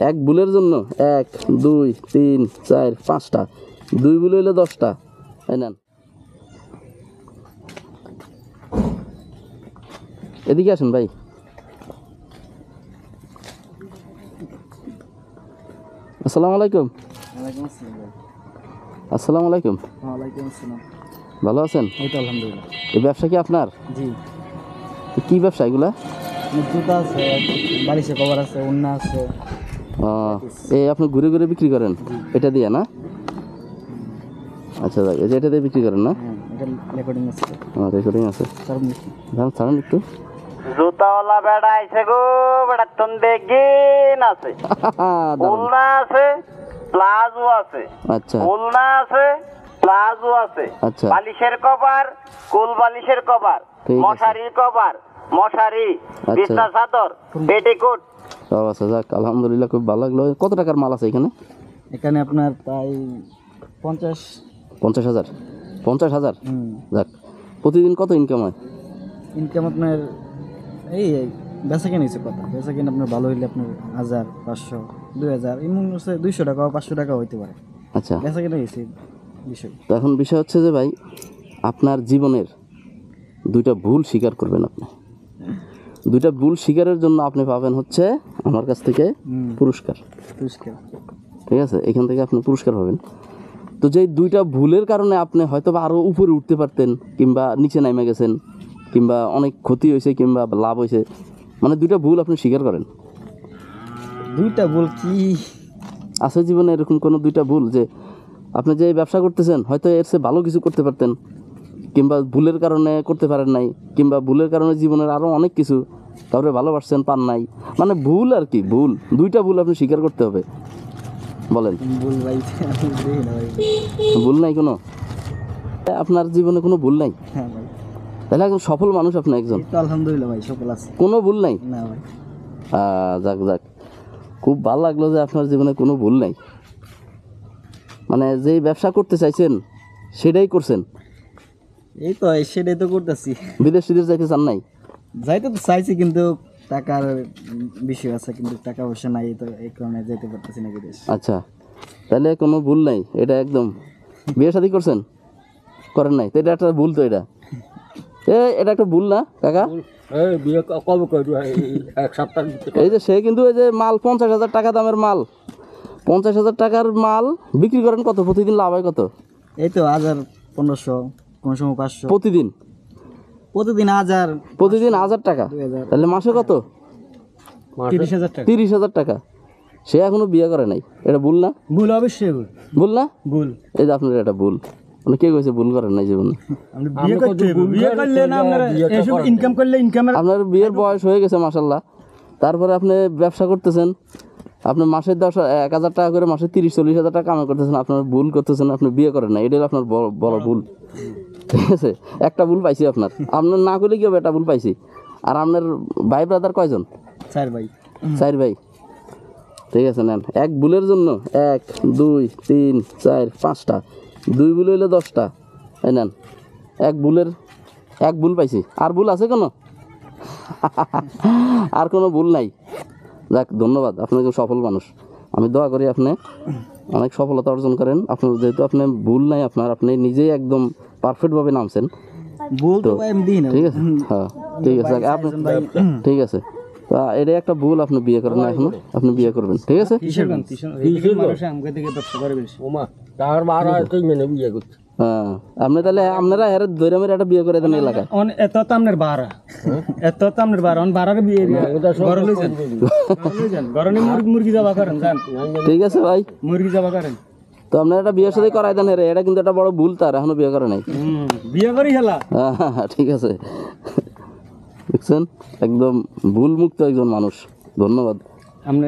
এক ভুলের জন্য 1 2 3 4 5টা, 2 ভুল হইলে 10টা। এই নেন, এদিকে আসেন ভাই। আসসালামু আলাইকুম। ওয়ালাইকুম আসসালাম ভাই। আসসালামু আলাইকুম। ওয়ালাইকুম আসসালাম। ভালো আছেন? এই তো আলহামদুলিল্লাহ। এই ব্যবসা কি আপনার? জি, কি ব্যবসা এগুলা? জুতা আছে, বালিশের কভার আছে, ওড়না আছে। এই আপনি ঘুরে ঘুরে বিক্রি করেন এটা দিয়ে না? আচ্ছা, এই যে এটা দিয়ে বিক্রি করেন না? হ্যাঁ, এটা রেকর্ডিং আছে। রেকর্ডিং আছে। ছাড়েন একটু। জুতাওয়ালা বেড়া আইছে গো, বেড়া তন বেগিন আছে, ওলনা আছে, প্লাজো আছে। আচ্ছা ওলনা আছে, প্লাজো আছে, আচ্ছা। বালিশের কভার, কুল বালিশের কভার, ঠিক আছে। মশারির কভার, মশারি, আচ্ছা। বিছনা চাদর, পেটিকোট। সব আছে, যাক আলহামদুলিল্লাহ, খুব ভালো লাগলো। কত টাকার মাল আছে এখানে? এখানে আপনার প্রায় 50। 50,000। 50,000? হুম। যাক, প্রতিদিন কত ইনকাম হয়? ইনকাম আপনার এই বেচা কেনা হয়েছে কথা, বেচা কেনা আপনার ভালো হইলে আপনার 1000, 500, 2000, এমন হচ্ছে 200 টাকা, 500 টাকা হইতে পারে। আচ্ছা, বেচা কেনা হয়েছে বিষয়। তো এখন বিষয় হচ্ছে যে ভাই, আপনার জীবনের 2টা ভুল স্বীকার করবেন আপনি। 2টা ভুল স্বীকারের জন্য আপনি পাবেন হচ্ছে আমার কাছ থেকে পুরস্কার। পুরস্কার, ঠিক আছে? এখান থেকে আপনি পুরস্কার পাবেন। তো যেই 2টা ভুলের কারণে আপনি হয়তো বা আরও উপরে উঠতে পারতেন, কিংবা নিচে নেমে গেছেন, কিংবা অনেক ক্ষতি হয়েছে, কিংবা লাভ হয়েছে, মানে 2টা ভুল আপনি স্বীকার করেন। 2টা ভুল কি আছে জীবনে এরকম কোনো 2টা ভুল যে আপনি যে ব্যবসা করতেছেন হয়তো এর চেয়ে ভালো কিছু করতে পারতেন, কিংবা ভুলের কারণে করতে পারেন নাই, কিংবা ভুলের কারণে জীবনের আরও অনেক কিছু কাউরে ভালোবাসছেন, পান নাই, মানে ভুল আর কি, ভুল 2টা ভুল আপনি স্বীকার করতে হবে। বলেন, ভুল ভাই? আমি দেখি না ভাই। ভুল নাই কোনো? আপনার জীবনে কোনো ভুল নাই? হ্যাঁ ভাই, তাহলে একজন সফল মানুষ আপনি একজন। এই তো আলহামদুলিল্লাহ ভাই, সফল আছে। কোনো ভুল নাই? না ভাই। যাক যাক, খুব ভালো লাগলো যে আপনার জীবনে কোনো ভুল নাই। মানে যেই ব্যবসা করতে চাইছেন সেটাই করছেন। এই তো সেটাই তো করতেছি। বিদেশ টিদেশ যাইতে চান নাই? যাইতে তো চাইছি, কিন্তু টাকার বিষয় আছে, কিন্তু টাকা পয়সা নাই, তো এই কারণে যেতে পারতেছি না বিদেশ। আচ্ছা, তাহলে কোনো ভুল নাই, এটা একদম। বিয়ে শাদী করছেন? করেন নাই? তো এটা একটা ভুল, তো এটা এটা একটা ভুল না কাকা? এই যে সে কিন্তু এই যে মাল 50,000 টাকা দামের মাল, 50,000 টাকার মাল বিক্রি করেন কত? প্রতিদিন লাভ হয় কত? এই তো 1000, 1500, কোন সময় 500। প্রতিদিন? প্রতিদিন 1000, প্রতিদিন 1000 টাকা, 2000, তাহলে মাসে কত? 30,000 টাকা। 30,000 টাকা। সে এখনো বিয়ে করে নাই, এটা ভুল না? ভুল, অবশ্যই ভুল। ভুল না? ভুল। এই যে আপনার এটা ভুল। মানে কে কইছে ভুল করেন নাই জীবনে? বিয়ে করলে না, আপনারা এসব ইনকাম করলে ইনকামের আপনার বিয়ের বয়স হয়ে গেছে মাশাল্লাহ, তারপরে আপনি ব্যবসা করতেছেন, আপনি মাসে 1,000 টাকা করে মাসে 30-40,000 টাকা কামাই করতেছেন, আপনার ভুল করতেছেন, আপনি বিয়ে করেন না, এটাই আপনার বড় ভুল। ঠিক আছে, একটা ভুল পাইছি আপনার না করলে কি হবে, একটা ভুল পাইছি। আর আপনার ভাই ব্রাদার কয়জন? 4 ভাই। 4 ভাই। ঠিক আছে, নেন। এক ভুলের জন্য 1 2 3 4 5টা, 2 ভুল হইলে 10টা। এই নেন, এক ভুল পাইছি। আর ভুল আছে কোনো? আর কোনো ভুল নাই? যাক, ধন্যবাদ, আপনি একজন সফল মানুষ। আমি দোয়া করি আপনি অনেক সফলতা অর্জন করেন। আপনার যেহেতু আপনি ভুল নাই, আপনি নিজেই একদম পারফেক্টভাবে নামছেন। ভুল তো ভাই আমি দিই না। ঠিক আছে, হ্যাঁ ঠিক আছে, আপনি ঠিক আছে। তা এটা একটা ভুল, আপনি বিয়ে করেন না এখনো, আপনি বিয়ে করবেন। ঠিক আছে, হ্যাঁ। আপনি তাহলে আপনারা এর ধরে মেরে একটা বিয়ে করে দেন এলাকায়। এত তো আপনার বাড়া, এত তো আপনার বাড়া, বাড়ার বিয়ে ঘরে লই যান, ঘরে মুরগি যাবা করেন যান। ঠিক আছে ভাই, মুরগি যাবা করেন। তো আপনার একটা বিয়ের সাথে করাই দেন এটা কিন্তু একটা বড় ভুল, তার এখনো বিয়ে করে নাই। বিয়ে করি হেলা। হ্যাঁ ঠিক আছে, দেখছেন একদম ভুল মুক্ত একজন মানুষ। ধন্যবাদ। আপনি